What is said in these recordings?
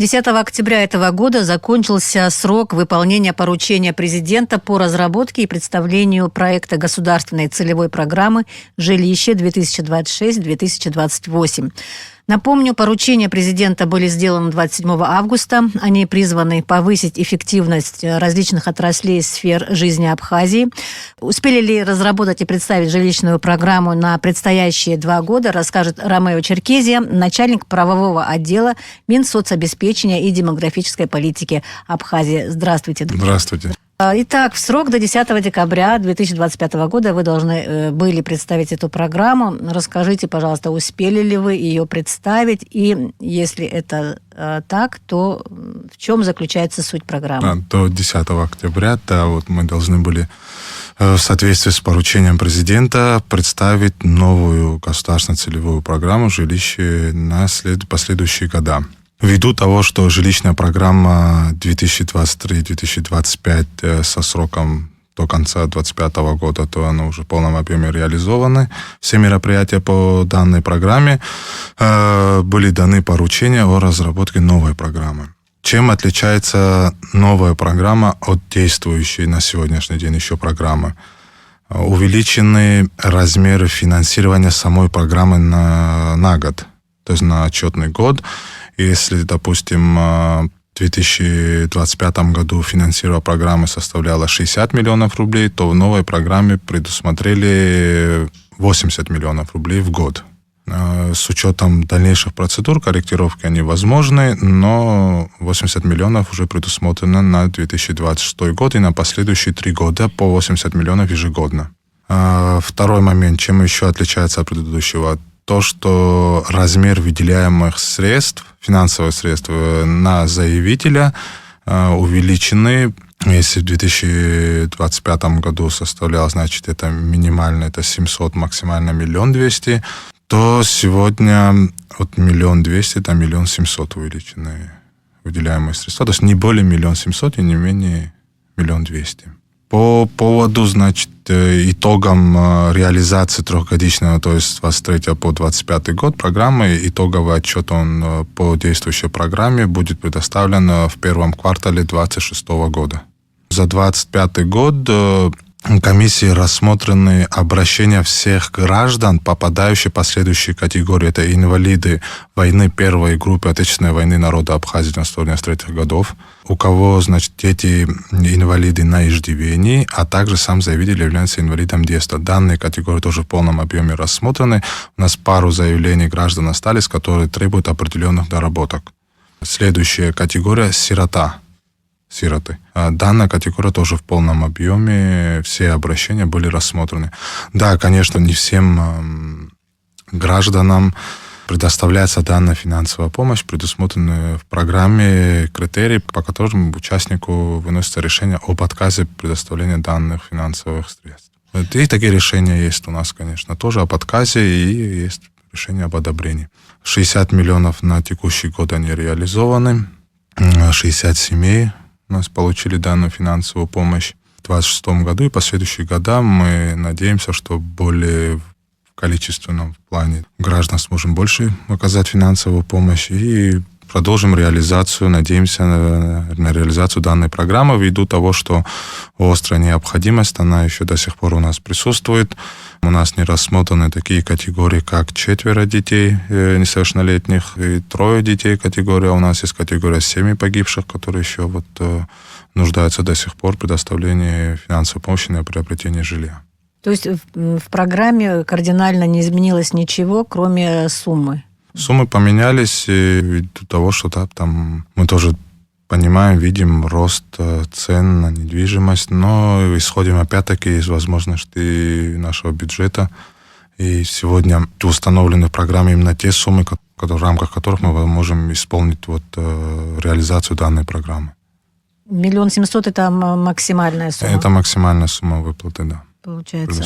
10 октября этого года закончился срок выполнения поручения президента по разработке и представлению проекта государственной целевой программы «Жилище 2026-2028». Напомню, поручения президента были сделаны 27 августа. Они призваны повысить эффективность различных отраслей и сфер жизни Абхазии. Успели ли разработать и представить жилищную программу на предстоящие 2 года, расскажет Ромео Черкезия, начальник правового отдела Минсоцобеспечения и демографической политики Абхазии. Здравствуйте. Здравствуйте. Итак, в срок до 10 декабря 2025 года вы должны были представить эту программу. Расскажите, пожалуйста, успели ли вы ее представить? И если это так, то в чем заключается суть программы? До 10 октября мы должны были в соответствии с поручением президента представить новую государственную целевую программу «Жилище» на последующие года. Ввиду того, что жилищная программа 2023-2025 со сроком до конца 2025 года, то она уже в полном объеме реализована. Все мероприятия по данной программе были даны поручения о разработке новой программы. Чем отличается новая программа от действующей на сегодняшний день еще программы? Увеличены размеры финансирования самой программы на год, то есть на отчетный год. Если, допустим, в 2025 году финансирование программы составляло 60 миллионов рублей, то в новой программе предусмотрели 80 миллионов рублей в год. С учетом дальнейших процедур, корректировки они возможны, но 80 миллионов уже предусмотрено на 2026 год и на последующие 3 года по 80 миллионов ежегодно. Второй момент, чем еще отличается от предыдущего, то, что размер выделяемых средств, финансовых средств на заявителя увеличены. Если в 2025 году составлял, значит, это минимально, это 700, максимально 1 200 000, то сегодня от 1 200 000 до 1 700 000 увеличены выделяемые средства. То есть не более 1 700 000 и не менее 1 200 000. По поводу, значит, итогам реализации трехгодичного, то есть с 23 по 25 год программы, итоговый отчет по действующей программе будет предоставлен в первом квартале 2026 года. За 2025 год комиссии рассмотрены обращения всех граждан, попадающих в последующие категории. Это инвалиды войны первой группы Отечественной войны народа Абхазии 1993 годов, у кого, значит, дети инвалиды на иждивении, а также сам заявитель является инвалидом детства. Данные категории тоже в полном объеме рассмотрены. У нас пару заявлений граждан остались, которые требуют определенных доработок. Следующая категория – сироты. Данная категория тоже в полном объеме, все обращения были рассмотрены. Да, конечно, не всем гражданам предоставляется данная финансовая помощь, предусмотрены в программе критерии, по которым участнику выносится решение об отказе предоставления данных финансовых средств. И такие решения есть у нас, конечно, тоже об отказе, и есть решение об одобрении. 60 миллионов на текущий год они реализованы, 60 семей у нас получили данную финансовую помощь в 2026 году, и последующие года мы надеемся, что более в количественном плане граждан сможем больше оказать финансовую помощь и продолжим реализацию, надеемся на реализацию данной программы ввиду того, что острая необходимость, она еще до сих пор у нас присутствует. У нас не рассмотрены такие категории, как 4 детей несовершеннолетних и 3 детей категория. У нас есть категория семьи погибших, которые еще нуждаются до сих пор в предоставлении финансовой помощи на приобретение жилья. То есть в программе кардинально не изменилось ничего, кроме суммы? Суммы поменялись ввиду того, что там мы тоже понимаем, видим рост цен на недвижимость, но исходим опять-таки из возможностей нашего бюджета. И сегодня установлены в программе именно те суммы, в рамках которых мы можем исполнить реализацию данной программы. 1 700 000 – это максимальная сумма? Это максимальная сумма выплаты, да. Получается.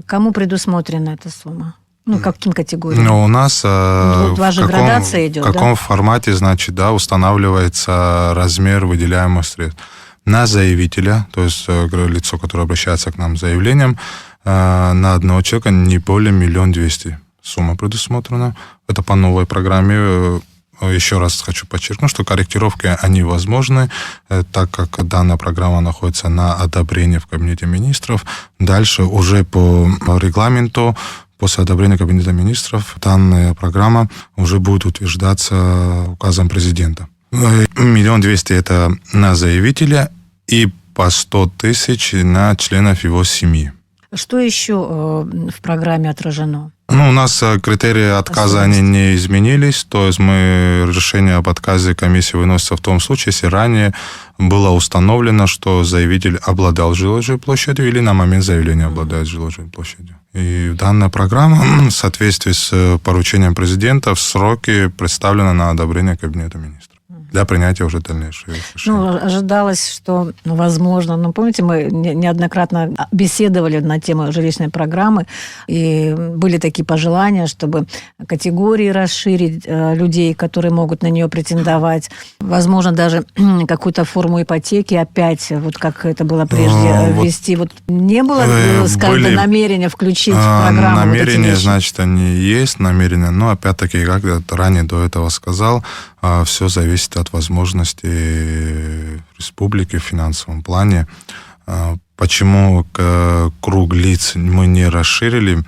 Кому предусмотрена эта сумма? Каким категориям? У нас градация идет, в каком формате, значит, устанавливается размер выделяемых средств. На заявителя, то есть лицо, которое обращается к нам с заявлением, на одного человека не более 1 200 000 сумма предусмотрена. Это по новой программе. еще раз хочу подчеркнуть, что корректировки, они возможны, так как данная программа находится на одобрении в Кабинете министров. Дальше уже по регламенту, после одобрения Кабинета министров, данная программа уже будет утверждаться указом президента. 1 200 000 это на заявителя и по 100 000 на членов его семьи. Что еще в программе отражено? У нас критерии отказа, они не изменились. То есть решение об отказе комиссии выносится в том случае, если ранее было установлено, что заявитель обладал жилой площадью или на момент заявления обладает жилой площадью. И данная программа в соответствии с поручением президента в сроки представлена на одобрение Кабинета министров для принятия уже дальнейших решений. Ожидалось, что, возможно, помните, мы неоднократно беседовали на тему жилищной программы, и были такие пожелания, чтобы категории расширить людей, которые могут на нее претендовать, возможно, даже какую-то форму ипотеки опять, вот как это было прежде, ввести. Вот не было, скажем, намерения включить в программу намерения, значит, они есть, намерения, но опять-таки, как я ранее до этого сказал, все зависит от возможностей республики в финансовом плане. Почему круг лиц мы не расширили?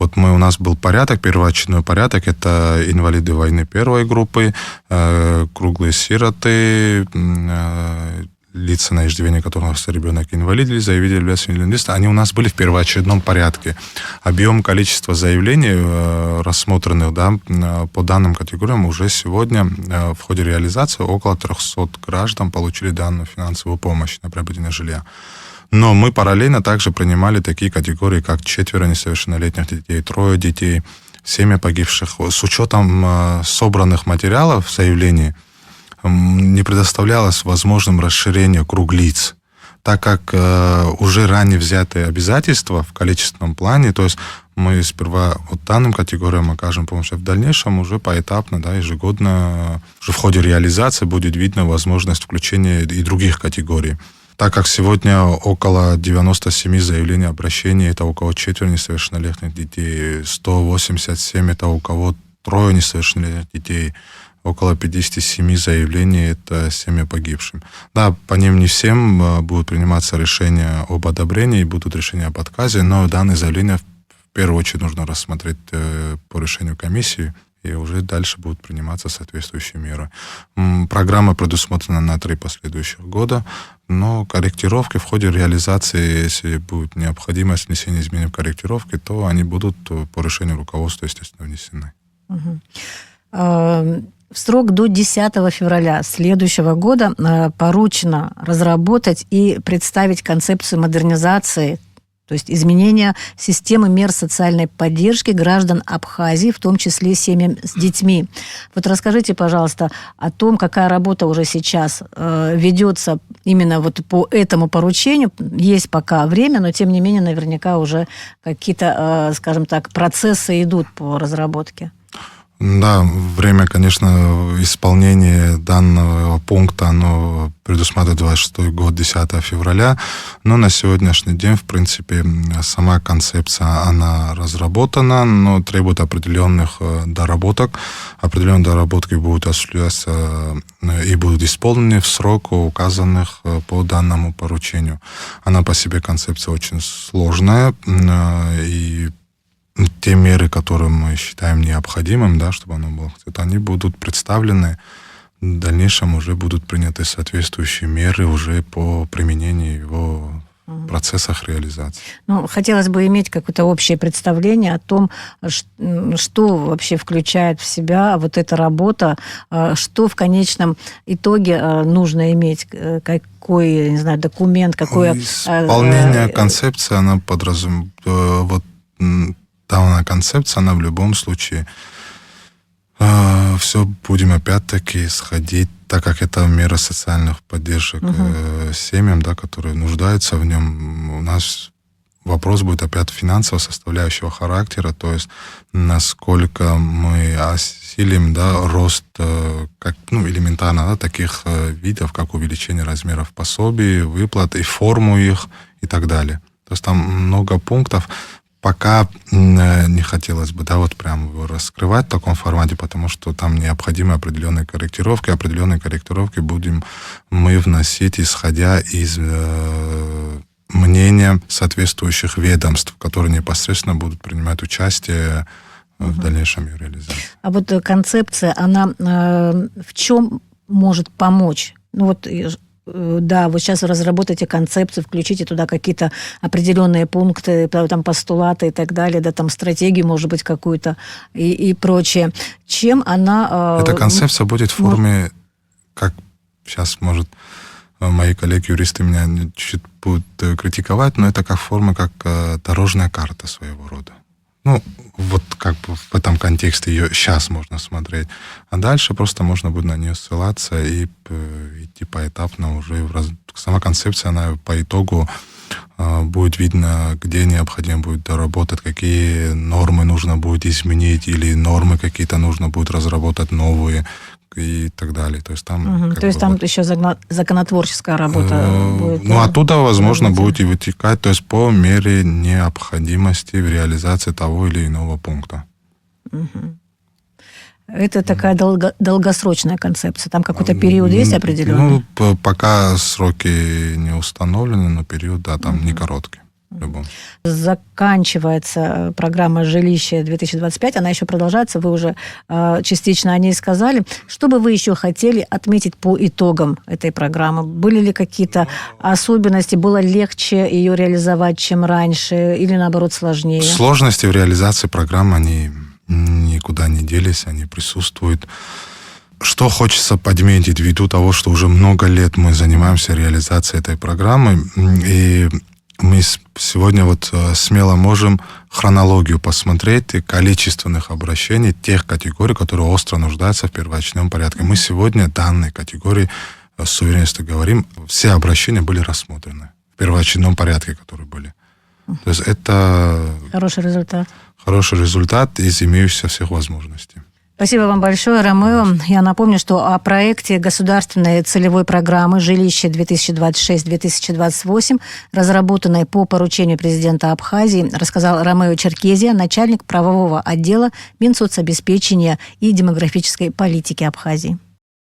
Вот у нас был порядок, первоочередной порядок, это инвалиды войны первой группы, круглые сироты, лица, на иждивении которых ребенок инвалид или заявитель является инвалидом, они у нас были в первоочередном порядке. Объем количества заявлений, рассмотренных по данным категориям, уже сегодня в ходе реализации около 300 граждан получили данную финансовую помощь на приобретение жилья. Но мы параллельно также принимали такие категории, как 4 несовершеннолетних детей, 3 детей, семьи погибших. С учетом собранных материалов в заявлении не предоставлялось возможным расширение круг лиц, так как уже ранее взятые обязательства в количественном плане, то есть мы сперва данным категориям окажем помощь, а в дальнейшем уже поэтапно, ежегодно, уже в ходе реализации будет видна возможность включения и других категорий. Так как сегодня около 97 заявлений обращений, это у кого 4 несовершеннолетних детей, 187 это у кого 3 несовершеннолетних детей, около 57 заявлений это семьи погибшим. Да, по ним не всем будут приниматься решения об одобрении и будут решения об отказе, но данные заявления в первую очередь нужно рассмотреть по решению комиссии, и уже дальше будут приниматься соответствующие меры. Программа предусмотрена на 3 последующих года, но корректировки в ходе реализации, если будет необходимость внесения изменений в корректировки, то они будут по решению руководства, естественно, внесены. В срок до 10 февраля следующего года поручено разработать и представить концепцию модернизации, то есть изменения системы мер социальной поддержки граждан Абхазии, в том числе семьям с детьми. Вот расскажите, пожалуйста, о том, какая работа уже сейчас ведется именно по этому поручению. Есть пока время, но тем не менее наверняка уже какие-то, скажем так, процессы идут по разработке. Да, время, конечно, исполнения данного пункта, оно предусматривает 26 год, 10 февраля, но на сегодняшний день, в принципе, сама концепция, она разработана, но требует определенных доработок. Определенные доработки будут осуществляться и будут исполнены в срок, указанных по данному поручению. Она по себе концепция очень сложная, и те меры, которые мы считаем необходимым, чтобы оно было, они будут представлены, в дальнейшем уже будут приняты соответствующие меры уже по применению его в процессах реализации. Хотелось бы иметь какое-то общее представление о том, что вообще включает в себя вот эта работа, что в конечном итоге нужно иметь, какой, не знаю, документ, какое... Исполнение концепции, она подразумевает... Данная концепция, она в любом случае все будем опять-таки исходить, так как это мера социальных поддержек семьям, которые нуждаются в нем. У нас вопрос будет опять финансового составляющего характера, то есть насколько мы осилим рост элементарно таких видов, как увеличение размеров пособий, выплат и форму их и так далее. То есть там много пунктов. пока не хотелось бы, да, вот прям его раскрывать в таком формате, потому что там необходимы определенные корректировки. Определенные корректировки будем мы вносить, исходя из мнения соответствующих ведомств, которые непосредственно будут принимать участие в дальнейшем ее реализации. А вот концепция, она в чем может помочь? Ну вот, да, вот сейчас вы разработаете концепцию, включите туда какие-то определенные пункты, там постулаты и так далее, да, там стратегию, может быть, какую-то и прочее. Чем она... Эта концепция будет в форме, как сейчас, может, мои коллеги-юристы меня чуть-чуть будут критиковать, но это как форма, как дорожная карта своего рода. Ну, вот как бы в этом контексте ее сейчас можно смотреть. А дальше просто можно будет на нее ссылаться и идти поэтапно уже. Сама концепция, она по итогу будет видно, где необходимо будет доработать, какие нормы нужно будет изменить, или нормы какие-то нужно будет разработать новые и так далее. То есть там, то есть там вот еще законотворческая работа будет. Ну, оттуда, возможно, будет и вытекать, то есть по мере необходимости в реализации того или иного пункта. Это такая долгосрочная концепция. Там какой-то период есть определенный? Ну, пока сроки не установлены, но период, да, там не короткий. Заканчивается программа «Жилище-2025», она еще продолжается, вы уже частично о ней сказали. Что бы вы еще хотели отметить по итогам этой программы? Были ли какие-то особенности? Было легче ее реализовать, чем раньше? Или, наоборот, сложнее? Сложности в реализации программы, они никуда не делись, они присутствуют. Что хочется подметить, ввиду того, что уже много лет мы занимаемся реализацией этой программы, и мы сегодня вот смело можем хронологию посмотреть и количественных обращений тех категорий, которые остро нуждаются в первоочередном порядке. Мы сегодня данной категории с уверенностью говорим, все обращения были рассмотрены в первоочередном порядке, которые были. То есть это... Хороший результат из имеющихся всех возможностей. Спасибо вам большое, Ромео. Я напомню, что о проекте государственной целевой программы «Жилище-2026-2028», разработанной по поручению президента Абхазии, рассказал Ромео Черкезия, начальник правового отдела Минсоцобеспечения и демографической политики Абхазии.